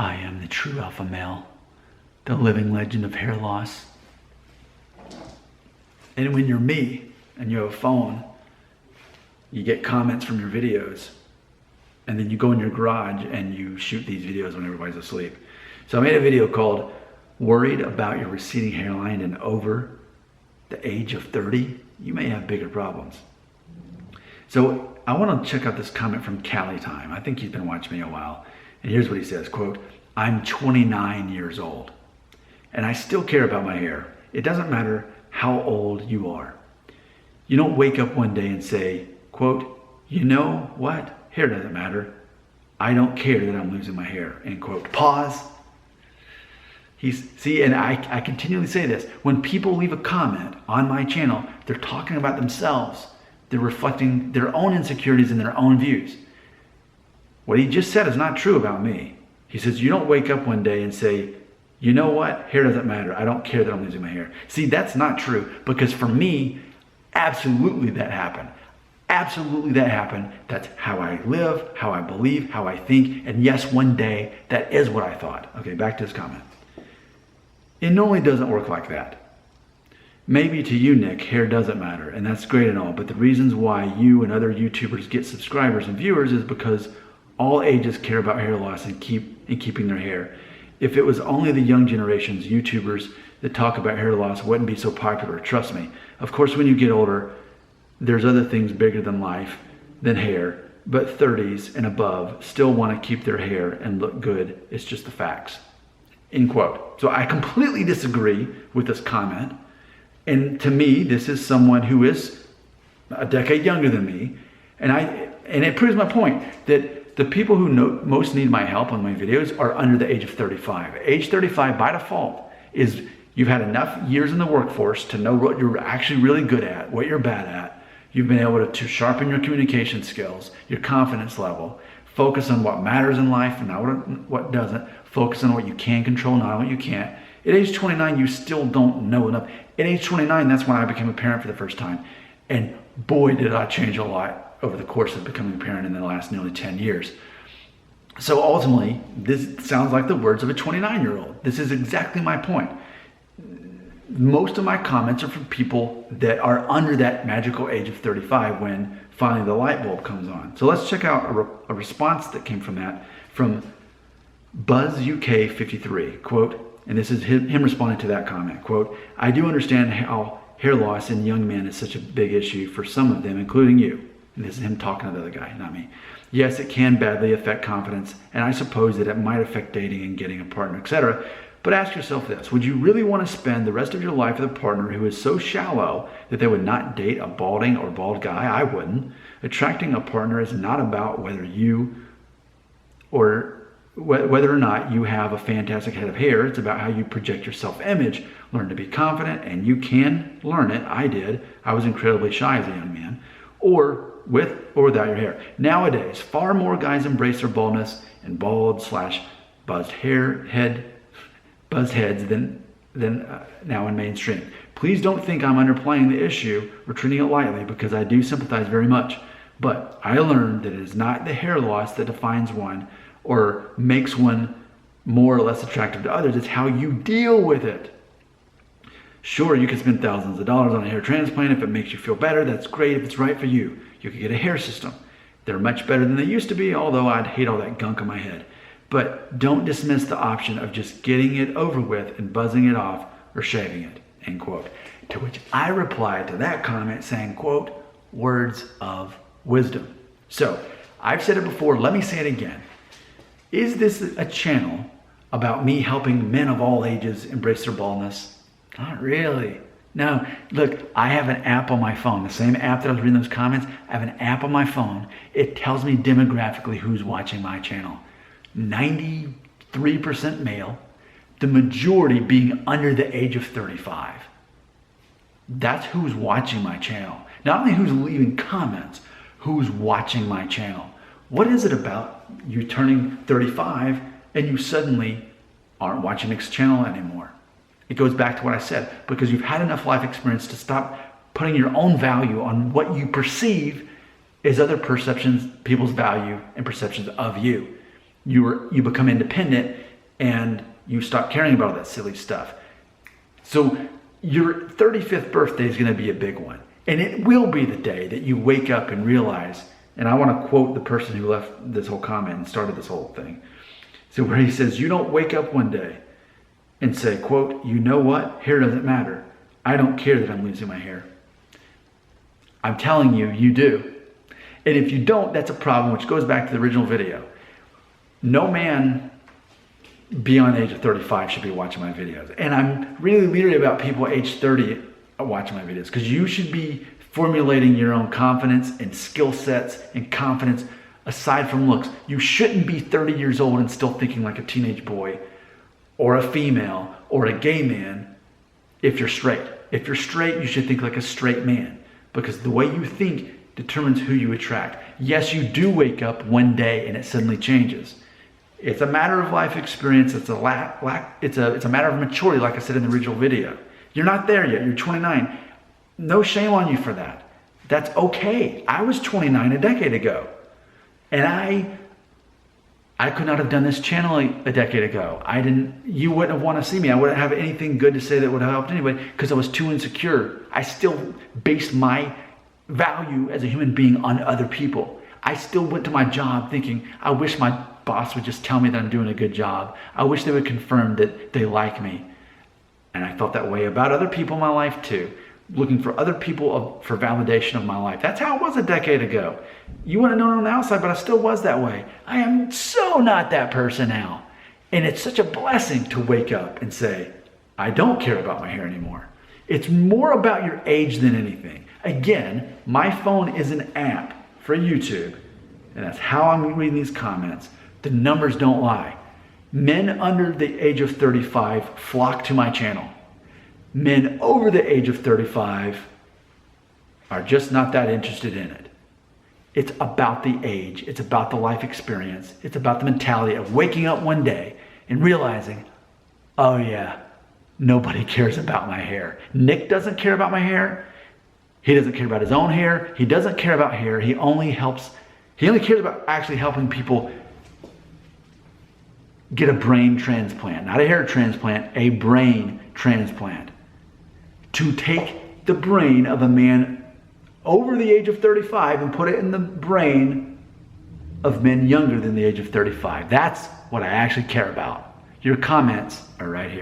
I am the true alpha male, the living legend of hair loss. And when you're me and you have a phone, you get comments from your videos, and then you go in your garage and you shoot these videos when everybody's asleep. So I made a video called Worried About Your Receding Hairline and Over the Age of 30? You may have bigger problems. So I want to check out this comment from Cali Time. I think he's been watching me a while. And here's what he says, quote, I'm 29 years old and I still care about my hair. It doesn't matter how old you are. You don't wake up one day and say, quote, you know what? Hair doesn't matter. I don't care that I'm losing my hair, end quote. Pause. And I continually say this. When people leave a comment on my channel, they're talking about themselves. They're reflecting their own insecurities and their own views. What he just said is not true about me. He says, you don't wake up one day and say, you know what? Hair doesn't matter. I don't care that I'm losing my hair. See, that's not true, because for me, absolutely that happened. Absolutely that happened. That's how I live, how I believe, how I think. And yes, one day that is what I thought. Okay, back to his comment. It normally doesn't work like that. Maybe to you, Nick, hair doesn't matter, and that's great and all, but the reasons why you and other YouTubers get subscribers and viewers is because all ages care about hair loss and keeping their hair. If it was only the young generations, YouTubers that talk about hair loss wouldn't be so popular, trust me. Of course, when you get older, there's other things bigger than life, than hair, but 30s and above still want to keep their hair and look good. It's just the facts, end quote. So I completely disagree with this comment. And to me, this is someone who is a decade younger than me. And it proves my point that the people who most need my help on my videos are under the age of 35. Age 35 by default is you've had enough years in the workforce to know what you're actually really good at, what you're bad at. You've been able to sharpen your communication skills, your confidence level, focus on what matters in life and not what doesn't, focus on what you can control, not what you can't. At age 29, you still don't know enough. At age 29, that's when I became a parent for the first time. And boy, did I change a lot over the course of becoming a parent in the last nearly 10 years. So ultimately, this sounds like the words of a 29-year-old. This is exactly my point. Most of my comments are from people that are under that magical age of 35 when finally the light bulb comes on. So let's check out a response that came from that from BuzzUK53, quote, and this is him responding to that comment, quote, I do understand how hair loss in young men is such a big issue for some of them, including you. And this is him talking to the other guy, not me. Yes, it can badly affect confidence, and I suppose that it might affect dating and getting a partner, etc. But ask yourself this, would you really want to spend the rest of your life with a partner who is so shallow that they would not date a balding or bald guy? I wouldn't. Attracting a partner is not about whether or not you have a fantastic head of hair. It's about how you project your self-image. Learn to be confident, and you can learn it. I did. I was incredibly shy as a young man. Or with or without your hair. Nowadays, far more guys embrace their baldness and bald/buzzed heads than now in mainstream. Please don't think I'm underplaying the issue or treating it lightly, because I do sympathize very much. But I learned that it is not the hair loss that defines one or makes one more or less attractive to others. It's how you deal with it. Sure, you can spend thousands of dollars on a hair transplant if it makes you feel better. That's great if it's right for you. You can get a hair system. They're much better than they used to be, although I'd hate all that gunk on my head. But don't dismiss the option of just getting it over with and buzzing it off or shaving it, end quote. To which I replied to that comment saying, quote, words of wisdom. So I've said it before, let me say it again. Is this a channel about me helping men of all ages embrace their baldness? Not really. No, look, I have an app on my phone, the same app that I was reading those comments. I have an app on my phone. It tells me demographically who's watching my channel. 93% male, the majority being under the age of 35. That's who's watching my channel. Not only who's leaving comments, who's watching my channel. What is it about you turning 35 and you suddenly aren't watching Nick's channel anymore? It goes back to what I said, because you've had enough life experience to stop putting your own value on what you perceive as other perceptions, people's value and perceptions of you. You become independent and you stop caring about all that silly stuff. So your 35th birthday is going to be a big one. And it will be the day that you wake up and realize, and I want to quote the person who left this whole comment and started this whole thing. So where he says, you don't wake up one day and say, quote, you know what? Hair doesn't matter. I don't care that I'm losing my hair. I'm telling you, you do. And if you don't, that's a problem, which goes back to the original video. No man beyond the age of 35 should be watching my videos. And I'm really leery about people age 30 watching my videos, because you should be formulating your own confidence and skill sets and confidence aside from looks. You shouldn't be 30 years old and still thinking like a teenage boy or a female or a gay man if you're straight. If you're straight, you should think like a straight man, because the way you think determines who you attract. Yes, you do wake up one day and it suddenly changes. It's a matter of life experience. It's a matter of maturity, like I said in the original video. You're not there yet. You're 29. No shame on you for that. That's okay. I was 29 a decade ago. And I could not have done this channel a decade ago. You wouldn't have wanted to see me. I wouldn't have anything good to say that would have helped anybody, because I was too insecure. I still based my value as a human being on other people. I still went to my job thinking, I wish my boss would just tell me that I'm doing a good job. I wish they would confirm that they like me. And I felt that way about other people in my life too, looking for other people for validation of my life. That's how it was a decade ago. You wouldn't have known on the outside, but I still was that way. I am so not that person now. And it's such a blessing to wake up and say, I don't care about my hair anymore. It's more about your age than anything. Again, my phone is an app for YouTube, and that's how I'm reading these comments. The numbers don't lie. Men under the age of 35 flock to my channel. Men over the age of 35 are just not that interested in it. It's about the age. It's about the life experience. It's about the mentality of waking up one day and realizing, oh yeah, nobody cares about my hair. Nick doesn't care about my hair. He doesn't care about his own hair. He doesn't care about hair. He only cares about actually helping people get a brain transplant, not a hair transplant, a brain transplant. To take the brain of a man over the age of 35 and put it in the brain of men younger than the age of 35. That's what I actually care about. Your comments are right here.